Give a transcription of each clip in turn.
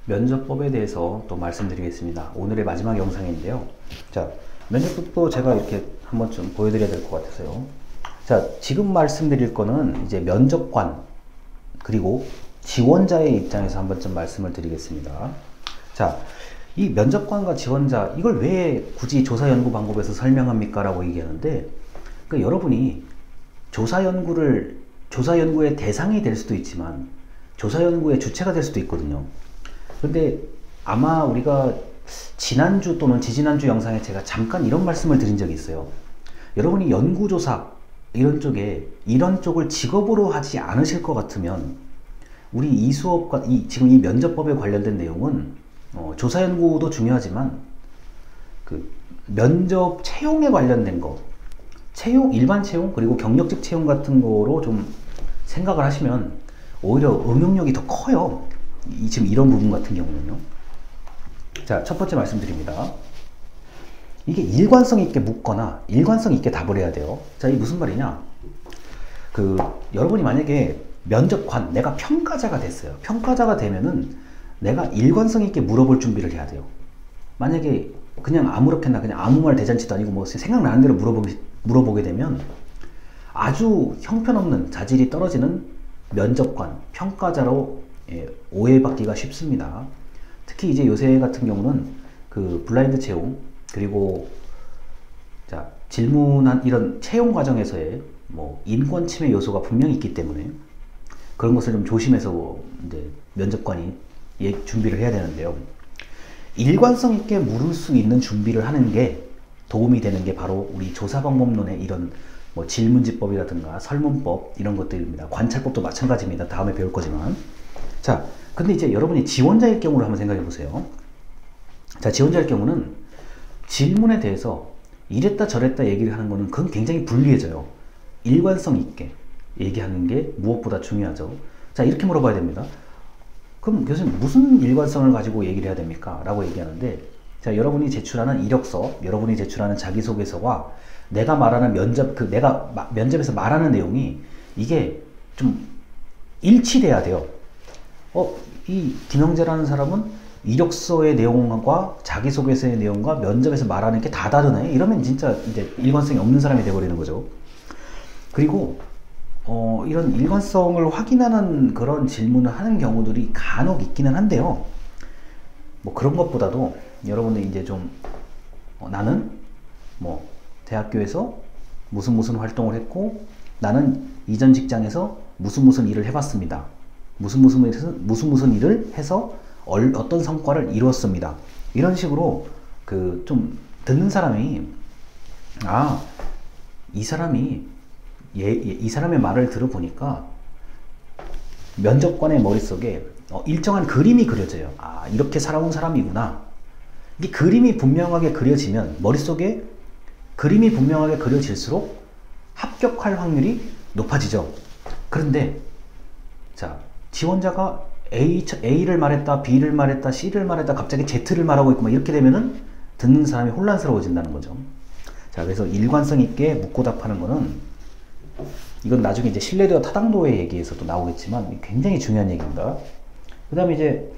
면접법에 대해서 또 말씀드리겠습니다. 오늘의 마지막 영상인데요. 자, 면접법도 제가 이렇게 한번 좀 보여드려야 될 것 같아서요. 자, 지금 말씀드릴 거는 이제 면접관 그리고 지원자의 입장에서 한번 좀 말씀을 드리겠습니다. 자, 이 면접관과 지원자, 이걸 왜 굳이 조사연구 방법에서 설명합니까? 라고 얘기하는데, 그러니까 여러분이 조사연구의 대상이 될 수도 있지만 조사연구의 주체가 될 수도 있거든요. 근데 아마 우리가 지난주 또는 지지난주 영상에 제가 잠깐 이런 말씀을 드린 적이 있어요. 여러분이 연구조사 이런 쪽을 직업으로 하지 않으실 것 같으면 우리 이 수업과 지금 이 면접법에 관련된 내용은 조사연구도 중요하지만 그 면접 채용에 관련된 거, 일반 채용 그리고 경력직 채용 같은 거로 좀 생각을 하시면 오히려 응용력이 더 커요. 지금 이런 부분 같은 경우는요. 자, 첫 번째 말씀드립니다. 이게 일관성 있게 묻거나 일관성 있게 답을 해야 돼요. 자, 이게 무슨 말이냐? 여러분이 만약에 면접관, 내가 평가자가 됐어요. 평가자가 되면은 내가 일관성 있게 물어볼 준비를 해야 돼요. 만약에 그냥 아무렇게나 그냥 아무 말 대잔치도 아니고 뭐 생각나는 대로 물어보게 되면 아주 형편없는 자질이 떨어지는 면접관, 평가자로 오해받기가 쉽습니다. 특히 이제 요새 같은 경우는 그 블라인드 채용 그리고 자, 질문한 이런 채용 과정에서의 뭐 인권 침해 요소가 분명히 있기 때문에 그런 것을 좀 조심해서 이제 면접관이 준비를 해야 되는데요. 일관성 있게 물을 수 있는 준비를 하는 게 도움이 되는 게 바로 우리 조사방법론의 이런 뭐 질문지법이라든가 설문법 이런 것들입니다. 관찰법도 마찬가지입니다. 다음에 배울 거지만. 자, 근데 이제 여러분이 지원자일 경우를 한번 생각해 보세요. 자, 지원자일 경우는 질문에 대해서 이랬다 저랬다 얘기를 하는 거는 그건 굉장히 불리해져요. 일관성 있게 얘기하는 게 무엇보다 중요하죠. 자, 이렇게 물어봐야 됩니다. 그럼 교수님 무슨 일관성을 가지고 얘기를 해야 됩니까? 라고 얘기하는데, 자, 여러분이 제출하는 이력서, 여러분이 제출하는 자기소개서와 내가 말하는 내가 면접에서 말하는 내용이 이게 좀 일치돼야 돼요. 이 김영재라는 사람은 이력서의 내용과 자기소개서의 내용과 면접에서 말하는 게 다 다르네? 이러면 진짜 이제 일관성이 없는 사람이 돼버리는 거죠. 그리고 이런 일관성을 확인하는 그런 질문을 하는 경우들이 간혹 있기는 한데요. 뭐 그런 것보다도 여러분들 이제 좀 나는 뭐 대학교에서 무슨 활동을 했고 나는 이전 직장에서 무슨 일을 해봤습니다. 무슨 일을 해서 어떤 성과를 이루었습니다. 이런 식으로 좀 듣는 사람이 이 사람의 말을 들어보니까 면접관의 머릿속에 일정한 그림이 그려져요. 이렇게 살아온 사람이구나. 이 그림이 분명하게 그려지면 머릿속에 그림이 분명하게 그려질수록 합격할 확률이 높아지죠. 그런데 자, 지원자가 A를 말했다, B를 말했다, C를 말했다, 갑자기 Z를 말하고 있고 막 이렇게 되면은 듣는 사람이 혼란스러워진다는 거죠. 자, 그래서 일관성 있게 묻고 답하는 거는 이건 나중에 이제 신뢰도와 타당도의 얘기에서도 나오겠지만 굉장히 중요한 얘기입니다. 그 다음에 이제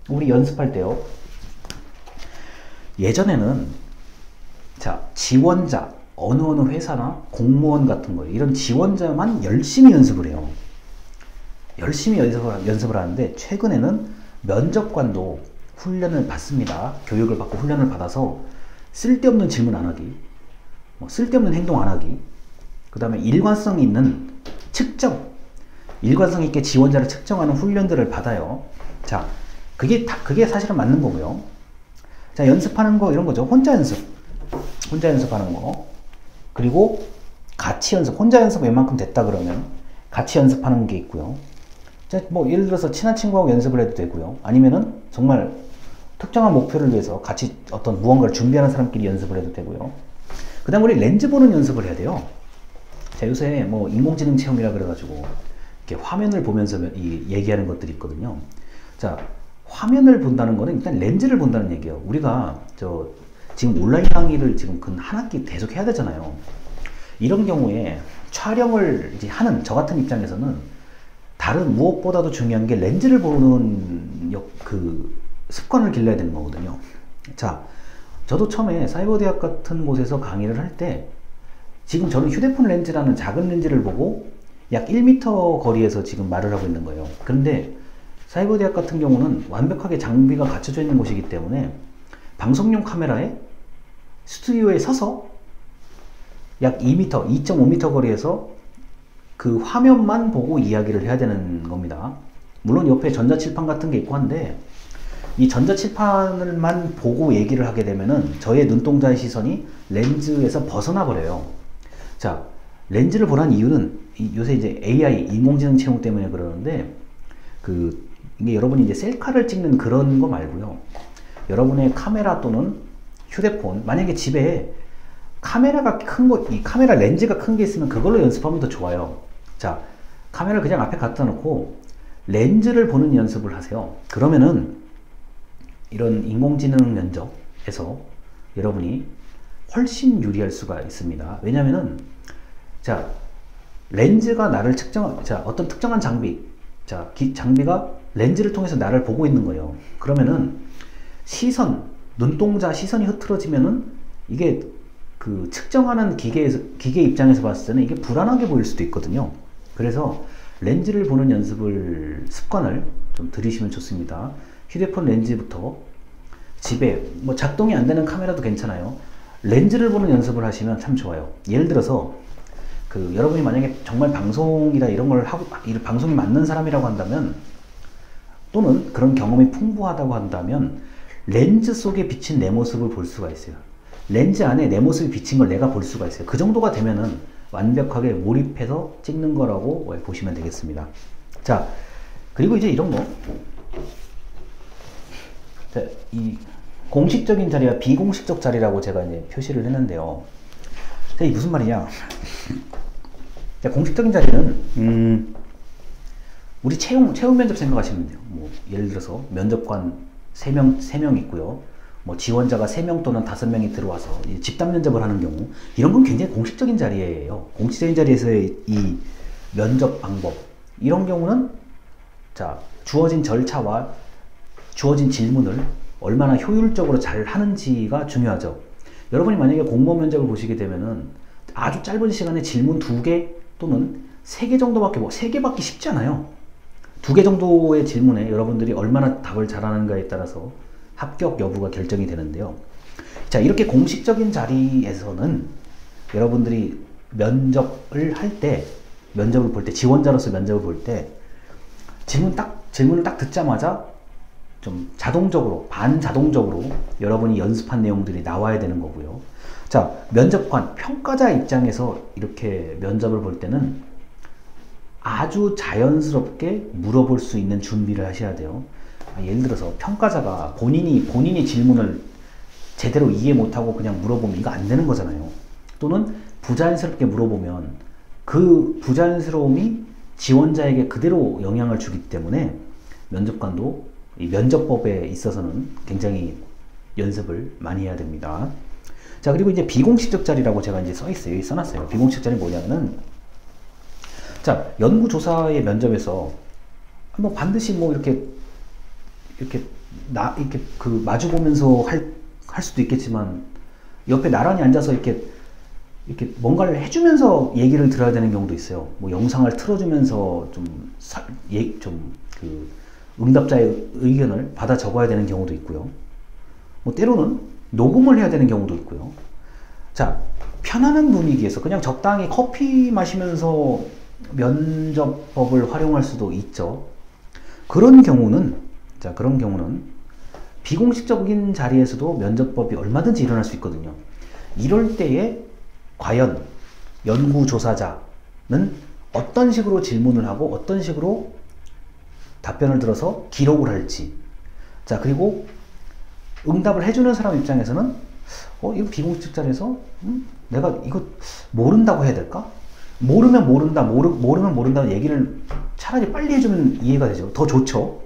우리 연습할 때요. 예전에는 자, 지원자, 어느 회사나 공무원 같은 거 이런 지원자만 열심히 연습을 해요. 열심히 연습을 하는데 최근에는 면접관도 훈련을 받습니다. 교육을 받고 훈련을 받아서 쓸데없는 질문 안 하기, 쓸데없는 행동 안 하기, 그 다음에 일관성 있는 측정, 일관성 있게 지원자를 측정하는 훈련들을 받아요. 자, 그게 사실은 맞는 거고요. 자, 연습하는 거 이런 거죠. 혼자 연습하는 거, 그리고 같이 연습, 혼자 연습 웬만큼 됐다 그러면 같이 연습하는 게 있고요. 자, 뭐 예를 들어서 친한 친구하고 연습을 해도 되고요. 아니면은 정말 특정한 목표를 위해서 같이 어떤 무언가를 준비하는 사람끼리 연습을 해도 되고요. 그 다음 우리 렌즈 보는 연습을 해야 돼요. 자, 요새 뭐 인공지능 체험이라 그래가지고 이렇게 화면을 보면서 얘기하는 것들이 있거든요. 자, 화면을 본다는 거는 일단 렌즈를 본다는 얘기예요. 우리가 지금 온라인 강의를 지금 한 학기 계속 해야 되잖아요. 이런 경우에 촬영을 이제 하는 저 같은 입장에서는 다른 무엇보다도 중요한 게 렌즈를 보는 습관을 길러야 되는 거거든요. 자, 저도 처음에 사이버대학 같은 곳에서 강의를 할 때 지금 저는 휴대폰 렌즈라는 작은 렌즈를 보고 약 1m 거리에서 지금 말을 하고 있는 거예요. 그런데 사이버대학 같은 경우는 완벽하게 장비가 갖춰져 있는 곳이기 때문에 방송용 카메라에 스튜디오에 서서 약 2m, 2.5m 거리에서 그 화면만 보고 이야기를 해야 되는 겁니다. 물론 옆에 전자칠판 같은 게 있고 한데 이 전자칠판을만 보고 얘기를 하게 되면은 저의 눈동자의 시선이 렌즈에서 벗어나 버려요. 자, 렌즈를 보라는 이유는 요새 이제 AI, 인공지능 채용 때문에 그러는데 이게 여러분이 이제 셀카를 찍는 그런 거 말고요. 여러분의 카메라 또는 휴대폰, 만약에 집에 카메라가 큰 거, 이 카메라 렌즈가 큰 게 있으면 그걸로 연습하면 더 좋아요. 자, 카메라를 그냥 앞에 갖다 놓고 렌즈를 보는 연습을 하세요. 그러면은 이런 인공지능 면접에서 여러분이 훨씬 유리할 수가 있습니다. 왜냐면은 자, 렌즈가 나를 어떤 특정한 장비, 장비가 렌즈를 통해서 나를 보고 있는 거예요. 그러면은 눈동자 시선이 흐트러지면은 이게 그 측정하는 기계 입장에서 봤을 때는 이게 불안하게 보일 수도 있거든요. 그래서 렌즈를 보는 습관을 좀 들이시면 좋습니다. 휴대폰 렌즈부터 집에 뭐 작동이 안 되는 카메라도 괜찮아요. 렌즈를 보는 연습을 하시면 참 좋아요. 예를 들어서 여러분이 만약에 정말 방송이나 이런 걸 하고 방송이 맞는 사람이라고 한다면, 또는 그런 경험이 풍부하다고 한다면 렌즈 속에 비친 내 모습을 볼 수가 있어요. 렌즈 안에 내 모습이 비친 걸 내가 볼 수가 있어요. 그 정도가 되면은 완벽하게 몰입해서 찍는 거라고 보시면 되겠습니다. 자, 그리고 이제 이런 거. 자, 이 공식적인 자리와 비공식적 자리라고 제가 이제 표시를 했는데요. 자, 이 무슨 말이냐? 자, 공식적인 자리는 우리 채용 면접 생각하시면 돼요. 뭐 예를 들어서 면접관 3명 있고요. 뭐 지원자가 3명 또는 5명이 들어와서 집단 면접을 하는 경우, 이런 건 굉장히 공식적인 자리예요. 공식적인 자리에서의 이 면접 방법, 이런 경우는 자, 주어진 절차와 주어진 질문을 얼마나 효율적으로 잘 하는지가 중요하죠. 여러분이 만약에 공무원 면접을 보시게 되면은 아주 짧은 시간에 질문 2개 또는 3개 정도밖에 3개 받기 쉽지 않아요. 2개 정도의 질문에 여러분들이 얼마나 답을 잘하는가에 따라서 합격 여부가 결정이 되는데요. 자, 이렇게 공식적인 자리에서는 여러분들이 면접을 볼 때, 지원자로서 면접을 볼 때 질문을 딱 듣자마자 좀 반자동적으로 여러분이 연습한 내용들이 나와야 되는 거고요. 자, 면접관, 평가자 입장에서 이렇게 면접을 볼 때는 아주 자연스럽게 물어볼 수 있는 준비를 하셔야 돼요. 예를 들어서 평가자가 본인이 질문을 제대로 이해 못하고 그냥 물어보면 이거 안 되는 거잖아요. 또는 부자연스럽게 물어보면 그 부자연스러움이 지원자에게 그대로 영향을 주기 때문에 면접관도 이 면접법에 있어서는 굉장히 연습을 많이 해야 됩니다. 자, 그리고 이제 비공식적 자리라고 제가 이제 써있어요. 여기 써놨어요. 비공식적 자리 뭐냐면은, 자, 연구조사의 면접에서 뭐 반드시 뭐 이렇게 마주보면서 할 수도 있겠지만, 옆에 나란히 앉아서 이렇게 뭔가를 해주면서 얘기를 들어야 되는 경우도 있어요. 뭐 영상을 틀어주면서 응답자의 의견을 받아 적어야 되는 경우도 있고요. 뭐 때로는 녹음을 해야 되는 경우도 있고요. 자, 편안한 분위기에서 그냥 적당히 커피 마시면서 면접법을 활용할 수도 있죠. 그런 경우는 비공식적인 자리에서도 면접법이 얼마든지 일어날 수 있거든요. 이럴 때에 과연 연구조사자는 어떤 식으로 질문을 하고 어떤 식으로 답변을 들어서 기록을 할지. 자, 그리고 응답을 해주는 사람 입장에서는 이거 비공식적 자리에서 내가 이거 모른다고 해야 될까? 모르면 모른다는 얘기를 차라리 빨리 해주면 이해가 되죠. 더 좋죠.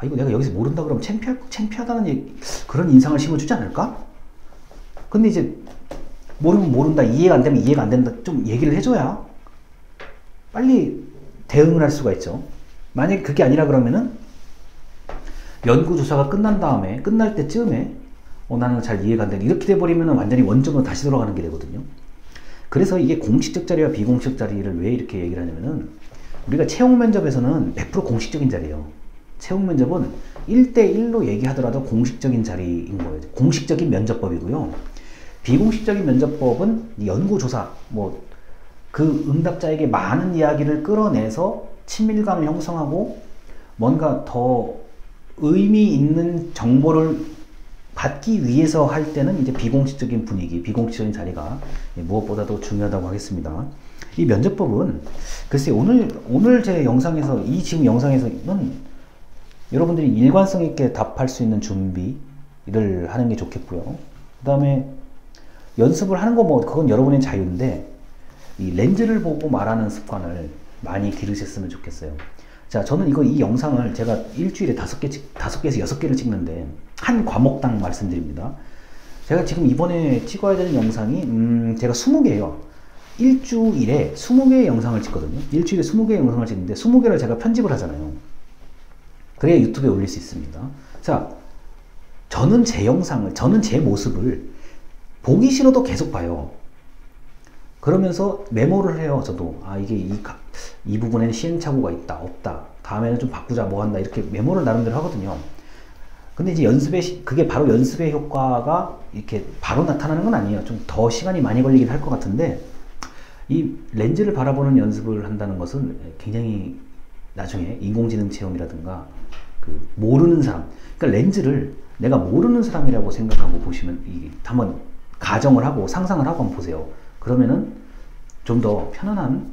이거 내가 여기서 모른다 그러면 창피하다는 그런 인상을 심어주지 않을까? 근데 이제 모르면 모른다, 이해가 안 되면 이해가 안 된다, 좀 얘기를 해줘야 빨리 대응을 할 수가 있죠. 만약에 그게 아니라 그러면은, 연구조사가 끝난 다음에, 끝날 때쯤에, 나는 잘 이해가 안 되네. 이렇게 돼버리면 완전히 원점으로 다시 돌아가는 게 되거든요. 그래서 이게 공식적 자리와 비공식적 자리를 왜 이렇게 얘기를 하냐면은, 우리가 채용 면접에서는 100% 공식적인 자리예요. 채용 면접은 1대1로 얘기하더라도 공식적인 자리인 거예요. 공식적인 면접법이고요. 비공식적인 면접법은 연구조사, 그 응답자에게 많은 이야기를 끌어내서 친밀감을 형성하고 뭔가 더 의미 있는 정보를 받기 위해서 할 때는 이제 비공식적인 분위기, 비공식적인 자리가 무엇보다도 중요하다고 하겠습니다. 이 면접법은 글쎄 오늘 제 영상에서, 이 지금 영상에서는 여러분들이 일관성 있게 답할 수 있는 준비를 하는 게 좋겠고요. 그 다음에 연습을 하는 거 그건 여러분의 자유인데, 이 렌즈를 보고 말하는 습관을 많이 기르셨으면 좋겠어요. 자, 저는 이 영상을 제가 일주일에 5개에서 6개를 찍는데, 한 과목당 말씀드립니다. 제가 지금 이번에 찍어야 되는 영상이, 제가 20개예요. 일주일에 20개의 영상을 찍거든요. 일주일에 20개의 영상을 찍는데, 20개를 제가 편집을 하잖아요. 그래야 유튜브에 올릴 수 있습니다. 자, 저는 제 모습을 보기 싫어도 계속 봐요. 그러면서 메모를 해요. 저도 이게 이 부분에는 시행착오가 있다, 없다, 다음에는 좀 바꾸자, 뭐 한다, 이렇게 메모를 나름대로 하거든요. 근데 이제 그게 바로 연습의 효과가 이렇게 바로 나타나는 건 아니에요. 좀 더 시간이 많이 걸리긴 할 것 같은데, 이 렌즈를 바라보는 연습을 한다는 것은 굉장히 나중에 인공지능 체험이라든가 모르는 사람, 그러니까 렌즈를 내가 모르는 사람이라고 생각하고 보시면, 한번 가정을 하고 상상을 하고 한번 보세요. 그러면은 좀 더 편안한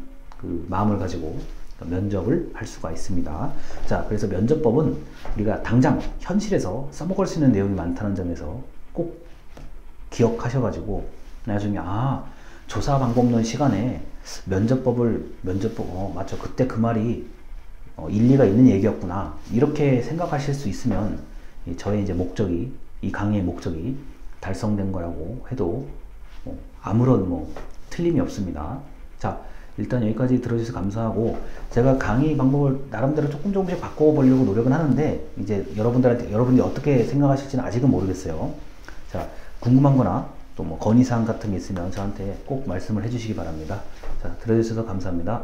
마음을 가지고 면접을 할 수가 있습니다. 자, 그래서 면접법은 우리가 당장 현실에서 써먹을 수 있는 내용이 많다는 점에서 꼭 기억하셔가지고, 나중에 조사 방법론 시간에 맞죠, 그때 그 말이 일리가 있는 얘기였구나, 이렇게 생각하실 수 있으면 저의 이제 목적이, 이 강의의 목적이 달성된 거라고 해도 아무런 틀림이 없습니다. 자, 일단 여기까지 들어주셔서 감사하고, 제가 강의 방법을 나름대로 조금씩 바꿔보려고 노력은 하는데, 이제 여러분들이 어떻게 생각하실지는 아직은 모르겠어요. 자, 궁금한 거나 또 건의사항 같은 게 있으면 저한테 꼭 말씀을 해주시기 바랍니다. 자, 들어주셔서 감사합니다.